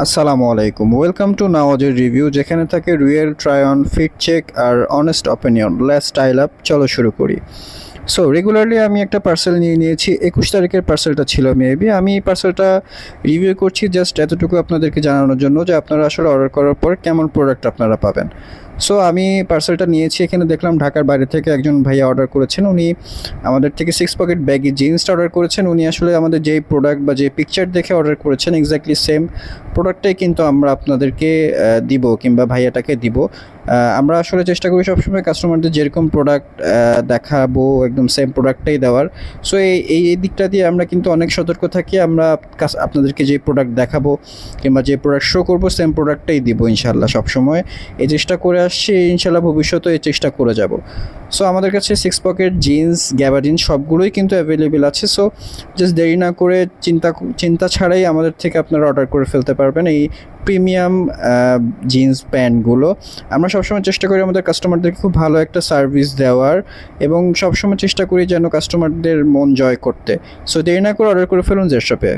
আসসালামু আলাইকুম, welcome to নাওয়াজের review, যেখানে থাকে real try on, fit check আর honest opinion. Let's style up, চলো শুরু করি। সো রেগুলারলি আমি একটা পার্সেল নিয়ে নিয়েছি। 21 তারিখের পার্সেলটা ছিল মেবি। আমি এই পার্সেলটা রিভিউ করছি জাস্ট এতটুকু আপনাদেরকে জানানোর জন্য যে আপনারা আসলে অর্ডার করার পর কেমন প্রোডাক্ট আপনারা পাবেন। সো আমি পার্সেলটা নিয়েছি, এখানে দেখলাম ঢাকার বাইরে থেকে একজন ভাইয়া অর্ডার করেছেন। উনি আমাদের থেকে 6 পকেট ব্যাগি জিন্সটা অর্ডার করেছেন। উনি আসলে আমাদের যেই প্রোডাক্ট বা যে পিকচার দেখে অর্ডার করেছেন এক্স্যাক্টলি সেম প্রোডাক্টটাই কিন্তু আমরা আপনাদেরকে দিব, কিংবা ভাইয়াটাকে দিব। আমরা আসলে চেষ্টা করি সবসময় কাস্টমারদের যেরকম প্রোডাক্ট দেখাবো একদম সেম প্রোডাক্টটাই দেওয়ার। সো এই দিকটা দিয়ে আমরা কিন্তু অনেক সতর্ক থাকি। আমরা আপনাদেরকে যে প্রোডাক্ট দেখাবো কিংবা যে প্রোডাক্ট শো করবো সেম প্রোডাক্টটাই দিব ইনশাল্লাহ সবসময়। এই চেষ্টা করে আসছি, ইনশাল্লাহ ভবিষ্যতে এই চেষ্টা করে যাব। সো আমাদের কাছে 6 পকেট জিন্স, গ্যাবার্ডিন সবগুলোই কিন্তু অ্যাভেলেবেল আছে। সো জাস্ট দেরি না করে চিন্তা ছাড়াই আমাদের থেকে আপনারা অর্ডার করে ফেলতে পারবেন এই প্রিমিয়াম জিন্স প্যান্টগুলো। আমরা সবসময় চেষ্টা করি আমাদের কাস্টমারদেরকে খুব ভালো একটা সার্ভিস দেওয়ার, এবং সবসময় চেষ্টা করি যেন কাস্টমারদের মন জয় করতে। সো দেরি না করে অর্ডার করে ফেলুন জেড শপে।